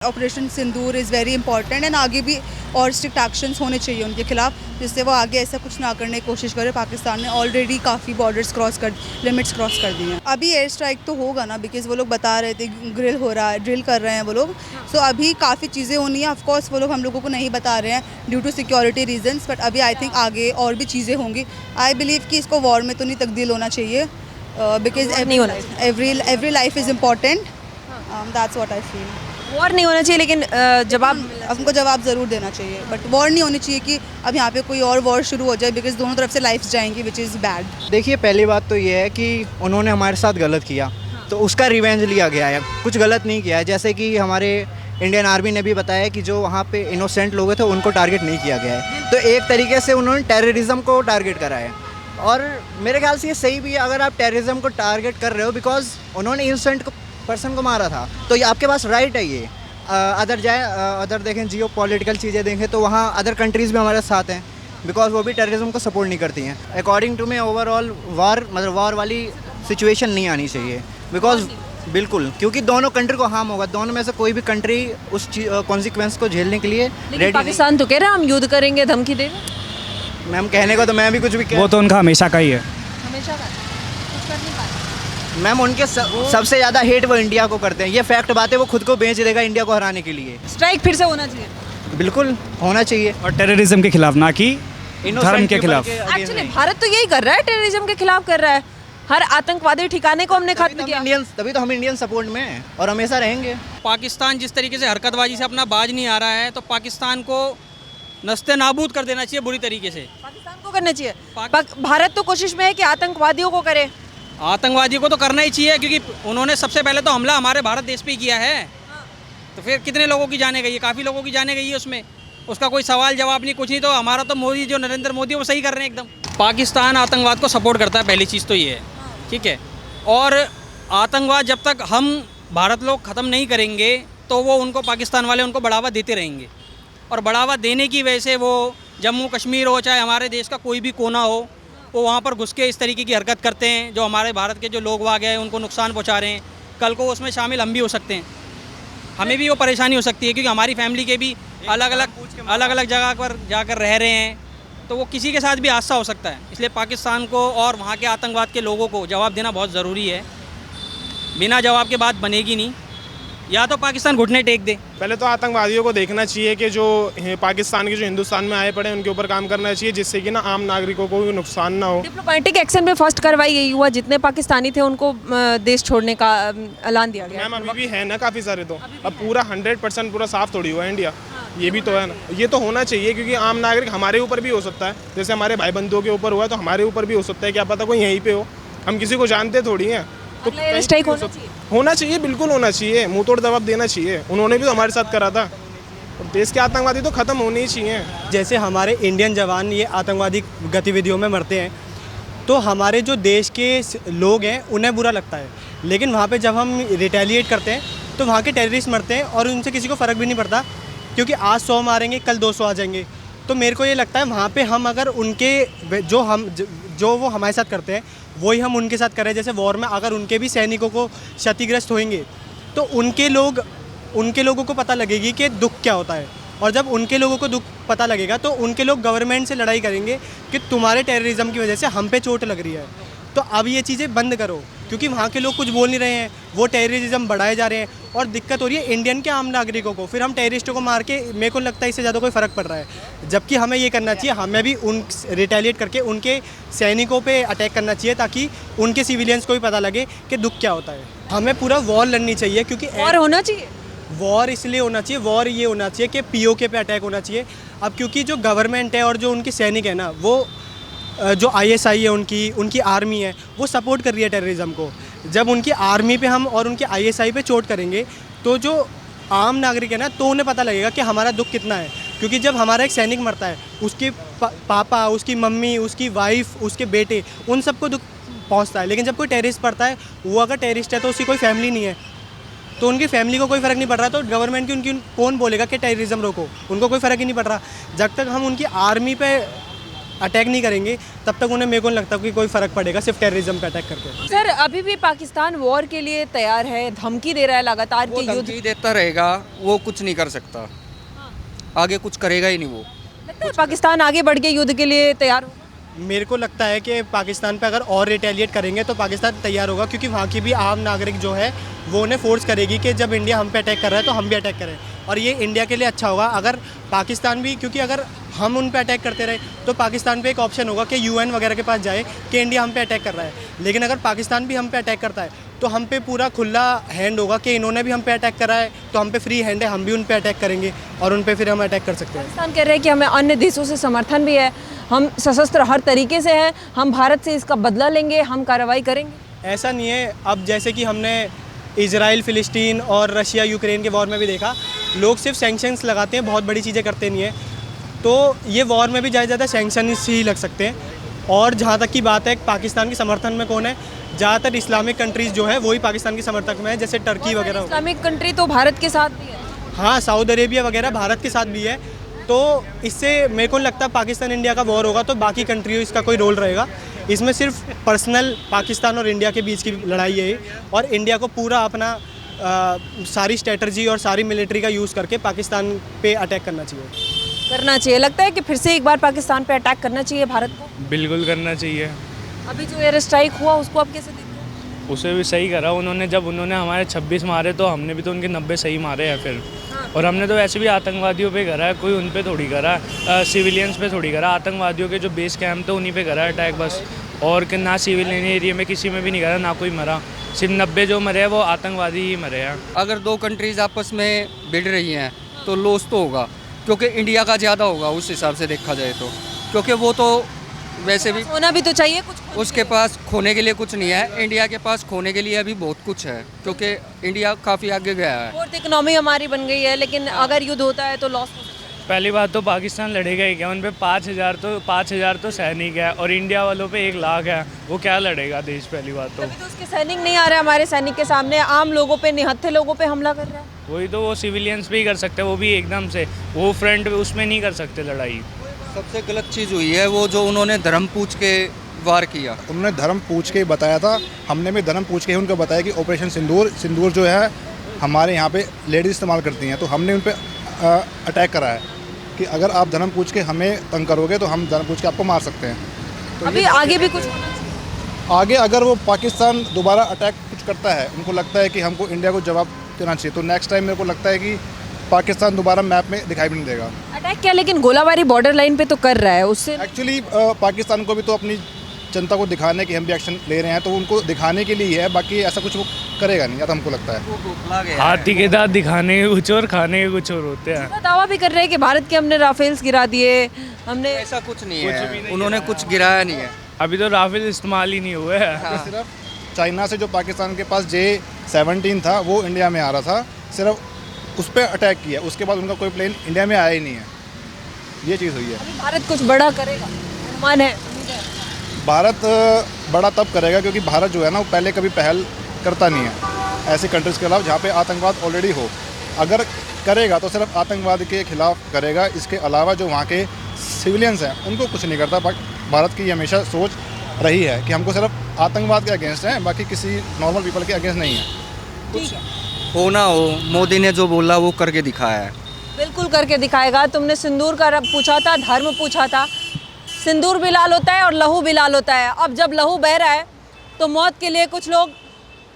Operation Sindoor is very important and आगे भी और स्ट्रिक्ट एक्शंस होने चाहिए उनके खिलाफ, जिससे वो आगे ऐसा कुछ ना करने की कोशिश करे। पाकिस्तान ने ऑलरेडी काफ़ी बॉर्डर्स लिमिट्स क्रॉस कर दी हैं। अभी एयर स्ट्राइक तो होगा ना, बिकॉज वो लोग बता रहे थे ड्रिल कर रहे हैं वो लोग। सो अभी काफ़ी चीज़ें होनी है। ऑफकोर्स वो लोग हम लोगों को नहीं बता रहे हैं due to security reasons, but अभी आई थिंक आगे और भी चीज़ें होंगी। आई बिलीव कि इसको वॉर में तो नहीं तब्दील होना चाहिए, because every life is important. That's what I feel. War नहीं होना चाहिए, लेकिन जवाब हमको जवाब ज़रूर देना चाहिए, बट वॉर नहीं होनी चाहिए कि अब यहाँ पे कोई और वॉर शुरू हो जाए, बिकॉज दोनों तरफ से लाइफ्स जाएंगी, विच इज़ बैड। देखिए, पहली बात तो ये है कि उन्होंने हमारे साथ गलत किया, तो उसका रिवेंज लिया गया है। कुछ गलत नहीं किया है, जैसे कि हमारे इंडियन आर्मी ने भी बताया कि जो वहाँ पे इनोसेंट लोग थे उनको टारगेट नहीं किया गया है। तो एक तरीके से उन्होंने टेररिज्म को टारगेट करा है, और मेरे ख्याल से ये सही भी है अगर आप टेररिज्म को टारगेट कर रहे हो, बिकॉज उन्होंने इनोसेंट पर्सन को मारा था। तो ये आपके पास राइट है। ये अदर देखें, जियो पॉलिटिकल चीज़ें देखें तो वहाँ अदर कंट्रीज़ भी हमारे साथ हैं, बिकॉज वो भी टेररिज्म को सपोर्ट नहीं करती हैं। According to me overall war वाली सिचुएशन नहीं आनी चाहिए, बिकॉज बिल्कुल, क्योंकि दोनों कंट्री को हार्म होगा। दोनों में से कोई भी कंट्री उस कॉन्सिक्वेंस को झेलने के लिए रेडी। पाकिस्तान तो कह रहा है हम युद्ध करेंगे, धमकी दे रहे हैं। मैम, कहने को तो मैं भी कुछ भी वो तो उनका हमेशा का ही है। हमेशा का कुछ कर नहीं पाए। मैम, उनके सबसे ज़्यादा हेट वो इंडिया को करते हैं। ये फैक्ट बात है, वो खुद को बेच देगा इंडिया को हराने के लिए। स्ट्राइक फिर से होना चाहिए। बिल्कुल होना चाहिए, और टेररिज्म के खिलाफ, ना कि धर्म के खिलाफ। एक्चुअली भारत तो यही कर रहा है, टेररिज्म के खिलाफ कर रहा है। हर आतंकवादी ठिकाने को हमने खत्म किया। तभी तो हम इंडियन सपोर्ट में हैं और हमेशा रहेंगे। पाकिस्तान जिस तरीके से हरकतबाजी से अपना बाज नहीं आ रहा है, तो पाकिस्तान को नस्ते नाबूद कर देना चाहिए बुरी तरीके से। पाकिस्तान को करना चाहिए। भारत तो कोशिश में है कि आतंकवादियों को करे। आतंकवादियों को तो करना ही चाहिए, क्योंकि उन्होंने सबसे पहले तो हमला हमारे भारत देश पे ही किया है। तो फिर कितने लोगों की जाने गई है? काफ़ी लोगों की जाने गई है उसमें। उसका कोई सवाल जवाब नहीं, कुछ नहीं। तो हमारा तो मोदी, जो नरेंद्र मोदी, वो सही कर रहे हैं एकदम। पाकिस्तान आतंकवाद को सपोर्ट करता है, पहली चीज़ तो ये है, ठीक है। और आतंकवाद जब तक हम भारत लोग ख़त्म नहीं करेंगे, तो वो उनको, पाकिस्तान वाले उनको बढ़ावा देते रहेंगे। और बढ़ावा देने की वजह से वो जम्मू कश्मीर हो, चाहे हमारे देश का कोई भी कोना हो, वो वहाँ पर घुस के इस तरीके की हरकत करते हैं। जो हमारे भारत के जो लोग वाग हैं उनको नुकसान पहुँचा रहे हैं। कल को उसमें शामिल हम भी हो सकते हैं, हमें भी वो परेशानी हो सकती है, क्योंकि हमारी फैमिली के भी अलग अलग जगह पर जाकर रह रहे हैं। तो वो किसी के साथ भी हादसा हो सकता है। इसलिए पाकिस्तान को और वहाँ के आतंकवाद के लोगों को जवाब देना बहुत ज़रूरी है। बिना जवाब के बात बनेगी नहीं। या तो पाकिस्तान घुटने टेक दे। पहले तो आतंकवादियों को देखना चाहिए कि जो पाकिस्तान के जो हिंदुस्तान में आए पड़े, उनके ऊपर काम करना चाहिए, जिससे कि ना आम नागरिकों को भी नुकसान ना हो। डिप्लोमेटिक एक्शन में फर्स्ट कार्रवाई यही हुआ, जितने पाकिस्तानी थे उनको देश छोड़ने का ऐलान दिया गया। मैम, अभी भी है ना काफ़ी सारे। तो अब पूरा 100% पूरा साफ थोड़ी हुआ है इंडिया। ये भी तो है ना, ये तो होना चाहिए, क्योंकि आम नागरिक हमारे ऊपर भी हो सकता है। जैसे हमारे भाई बंधुओं के ऊपर हुआ, तो हमारे ऊपर भी हो सकता है। क्या पता कोई यहीं पे हो, हम किसी को जानते थोड़ी हैं। तो स्ट्राइक होना चाहिए, बिल्कुल होना चाहिए। मुंह तोड़ जवाब देना चाहिए। उन्होंने भी तो हमारे साथ करा था। और देश के आतंकवादी तो ख़त्म होने ही चाहिए। जैसे हमारे इंडियन जवान ये आतंकवादी गतिविधियों में मरते हैं, तो हमारे जो देश के लोग हैं उन्हें बुरा लगता है। लेकिन वहाँ पे जब हम रिटेलिएट करते हैं, तो वहाँ के टेररिस्ट मरते हैं और उनसे किसी को फ़र्क भी नहीं पड़ता, क्योंकि आज 100 मारेंगे, कल 200 आ जाएंगे। तो मेरे को ये लगता है वहाँ पे हम अगर उनके जो वो हमारे साथ करते हैं वही हम उनके साथ करें। जैसे वॉर में अगर उनके भी सैनिकों को क्षतिग्रस्त होंगे, तो उनके लोगों को पता लगेगी कि दुख क्या होता है। और जब उनके लोगों को दुख पता लगेगा, तो उनके लोग गवर्नमेंट से लड़ाई करेंगे कि तुम्हारे टेररिज्म की वजह से हम पे चोट लग रही है। तो अब ये चीज़ें बंद करो, क्योंकि वहाँ के लोग कुछ बोल नहीं रहे हैं, वो टेररिज्म बढ़ाए जा रहे हैं और दिक्कत हो रही है इंडियन के आम नागरिकों को। फिर हम टेररिस्टों को मार के, मेरे को लगता है इससे ज़्यादा कोई फ़र्क पड़ रहा है। जबकि हमें ये करना चाहिए, हमें भी उन रिटेलिएट करके उनके सैनिकों पे अटैक करना चाहिए, ताकि उनके सिविलियंस को भी पता लगे कि दुख क्या होता है। हमें पूरा वॉर लड़नी चाहिए, क्योंकि वॉर होना चाहिए। वॉर इसलिए होना चाहिए, वॉर ये होना चाहिए कि पीओके पे अटैक होना चाहिए। अब क्योंकि जो गवर्नमेंट है और जो उनके सैनिक है ना, वो जो आईएसआई है, उनकी आर्मी है, वो सपोर्ट कर रही है टेररिज्म को। जब उनकी आर्मी पे हम और उनके आईएसआई पे चोट करेंगे, तो जो आम नागरिक है ना, तो उन्हें पता लगेगा कि हमारा दुख कितना है। क्योंकि जब हमारा एक सैनिक मरता है, उसके पापा, उसकी मम्मी, उसकी वाइफ, उसके बेटे, उन सबको दुख पहुंचता है। लेकिन जब कोई टेररिस्ट पड़ता है, वो अगर टेररिस्ट है तो उसकी कोई फैमिली नहीं है, तो उनकी फैमिली को कोई फ़र्क नहीं पड़ रहा। तो गवर्नमेंट की कौन बोलेगा कि टेररिज्म रोको? उनको कोई फ़र्क ही नहीं पड़ रहा। जब तक हम उनकी आर्मी पे अटैक नहीं करेंगे तब तक उन्हें मेरे को नहीं लगता कि कोई फ़र्क पड़ेगा सिर्फ टेररिज्म पे अटैक करके। सर अभी भी पाकिस्तान वॉर के लिए तैयार है, धमकी दे रहा है लगातार वो कि युद्ध। धमकी देता रहेगा, वो कुछ नहीं कर सकता, आगे कुछ करेगा ही नहीं वो। लगता है पाकिस्तान आगे बढ़ के युद्ध के लिए तैयार हो? मेरे को लगता है कि पाकिस्तान पे अगर और रिटेलिएट करेंगे तो पाकिस्तान तैयार होगा, क्योंकि वहाँ की भी आम नागरिक जो है वो उन्हें फोर्स करेगी कि जब इंडिया हम पे अटैक कर रहा है तो हम भी अटैक करें। और ये इंडिया के लिए अच्छा होगा अगर पाकिस्तान भी, क्योंकि अगर हम उन पे अटैक करते रहे तो पाकिस्तान पे एक ऑप्शन होगा कि यूएन वगैरह के पास जाए कि इंडिया हम पे अटैक कर रहा है। लेकिन अगर पाकिस्तान भी हम पे अटैक करता है तो हम पे पूरा खुला हैंड होगा कि इन्होंने भी हम पे अटैक करा है तो हम पे फ्री हैंड है, हम भी उन पे अटैक करेंगे और उन पे फिर हम अटैक कर सकते हैं। पाकिस्तान कह रहे हैं कि हमें अन्य देशों से समर्थन भी है, हम सशस्त्र हर तरीके से हैं, हम भारत से इसका बदला लेंगे, हम कार्रवाई करेंगे। ऐसा नहीं है। अब जैसे कि हमने इजराइल फ़िलिस्तीन और रशिया यूक्रेन के वॉर में भी देखा, लोग सिर्फ सैंक्शंस लगाते हैं, बहुत बड़ी चीज़ें करते नहीं हैं। तो ये वॉर में भी ज़्यादा सैंक्शन ही लग सकते हैं। और जहाँ तक की बात है पाकिस्तान के समर्थन में कौन है, ज़्यादातर इस्लामिक कंट्रीज़ जो है वही पाकिस्तान के समर्थक में है, जैसे टर्की वगैरह। इस्लामिक कंट्री तो भारत के साथ भी है। हाँ, सऊदी अरेबिया वगैरह भारत के साथ भी है। तो इससे मेरे को नहीं लगता पाकिस्तान इंडिया का वॉर होगा तो बाकी कंट्रियों इसका कोई रोल रहेगा। इसमें सिर्फ पर्सनल पाकिस्तान और इंडिया के बीच की लड़ाई है और इंडिया को पूरा अपना सारी स्ट्रेटजी और सारी मिलिट्री का यूज़ करके पाकिस्तान पे अटैक करना चाहिए। लगता है कि फिर से एक बार पाकिस्तान पे अटैक करना चाहिए भारत को? बिल्कुल करना चाहिए। अभी जो एयर स्ट्राइक हुआ उसको आप कैसे देखते हैं? उसे भी सही करा उन्होंने, जब उन्होंने हमारे 26 मारे तो हमने भी तो उनके 90 सही मारे हैं फिर। और हमने तो वैसे भी आतंकवादियों पे करा है, कोई उन पे थोड़ी करा है, सिविलियंस पे थोड़ी करा। आतंकवादियों के जो बेस कैंप थे उन्हीं पे करा है अटैक बस, और कि ना सिविलियन एरिया में किसी में भी नहीं करा, ना कोई मरा। सिर्फ 90 जो मरे हैं वो आतंकवादी ही मरे हैं। अगर दो कंट्रीज़ आपस में भिड़ रही हैं तो लॉस तो होगा, क्योंकि इंडिया का ज़्यादा होगा उस हिसाब से देखा जाए तो, क्योंकि वो तो वैसे भी होना भी तो चाहिए कुछ। उसके पास खोने के लिए कुछ नहीं है, इंडिया के पास खोने के लिए अभी बहुत कुछ है, क्योंकि इंडिया काफ़ी आगे गया है। फोर्थ इकोनॉमी हमारी बन गई है, लेकिन अगर युद्ध होता है तो लॉस हो सकता है। पहली बात तो पाकिस्तान लड़ेगा ही क्या, उन पे 5,000 तो सैनिक है और इंडिया वालों पे 1 लाख है, वो क्या लड़ेगा देश। पहली बात तो तभी तो उसके सैनिक नहीं आ रहे हमारे सैनिक के सामने, आम लोगों पे, निहत्थे लोगों पे हमला कर रहा है। वही तो, वो सिविलियंस पे ही कर सकते हैं, वो भी एकदम से, वो फ्रंट उसमें नहीं कर सकते लड़ाई। सबसे गलत चीज़ हुई है वो जो उन्होंने धर्म पूछ के वार किया। उन्होंने धर्म पूछ के बताया था, हमने भी धर्म पूछ के उनको बताया कि ऑपरेशन सिंदूर जो है हमारे यहाँ पे लेडीज़ इस्तेमाल करती हैं, तो हमने उन पर अटैक करा है कि अगर आप धर्म पूछ के हमें तंग करोगे तो हम धर्म पूछ के आपको मार सकते हैं। तो अभी आगे भी कुछ होना चाहिए। आगे अगर वो पाकिस्तान दोबारा अटैक कुछ करता है, उनको लगता है कि हमको इंडिया को जवाब देना चाहिए, तो नेक्स्ट टाइम मेरे को लगता है कि पाकिस्तान दोबारा मैप में दिखाई भी नहीं देगा। अटैक क्या, लेकिन गोलाबारी बॉर्डर लाइन पे तो कर रहा है, उससे एक्चुअली पाकिस्तान को भी तो अपनी जनता को दिखाने की हम भी एक्शन ले रहे हैं, तो उनको दिखाने के लिए है, बाकी ऐसा कुछ वो करेगा नहीं, या तो हमको लगता है। हाथी के दांत दिखाने के कुछ और खाने के कुछ और होते हैं। दावा भी कर रहे हैं कि भारत के हमने राफेल्स गिरा दिए, हमने। ऐसा कुछ नहीं है, उन्होंने कुछ गिराया नहीं है। अभी तो राफेल इस्तेमाल ही नहीं हुए हैं। सिर्फ चाइना से जो पाकिस्तान के पास J-17 था वो इंडिया में आ रहा था, सिर्फ उस पर अटैक किया, उसके बाद उनका कोई प्लेन इंडिया में आया ही नहीं है। ये चीज़ हुई है। अभी भारत कुछ बड़ा करेगा, अनुमान है? भारत बड़ा तब करेगा क्योंकि भारत जो है ना वो पहले कभी पहल करता नहीं है ऐसी कंट्रीज़ के खिलाफ जहाँ पे आतंकवाद ऑलरेडी हो। अगर करेगा तो सिर्फ आतंकवाद के खिलाफ करेगा, इसके अलावा जो वहाँ के सिविलियंस हैं उनको कुछ नहीं करता। भारत की हमेशा सोच रही है कि हमको सिर्फ आतंकवाद के अगेंस्ट हैं, बाकी किसी नॉर्मल पीपल के अगेंस्ट नहीं है। ठीक है, हो ना हो, मोदी ने जो बोला वो करके दिखाया है। बिल्कुल करके दिखाएगा। तुमने सिंदूर का रब पूछा था, धर्म पूछा था। सिंदूर भी लाल होता है और लहू भी लाल होता है। अब जब लहू बह रहा है तो मौत के लिए कुछ लोग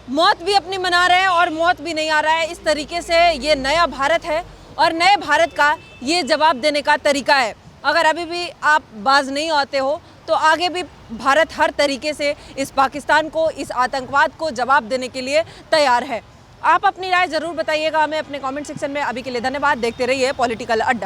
मौत भी अपनी मना रहे हैं और मौत भी नहीं आ रहा है। इस तरीके से ये नया भारत है और नए भारत का ये जवाब देने का तरीका है। अगर अभी भी आप बाज नहीं आते हो तो आगे भी भारत हर तरीके से इस पाकिस्तान को, इस आतंकवाद को जवाब देने के लिए तैयार है। आप अपनी राय ज़रूर बताइएगा हमें अपने कमेंट सेक्शन में। अभी के लिए धन्यवाद। देखते रहिए पॉलिटिकल अड्डा।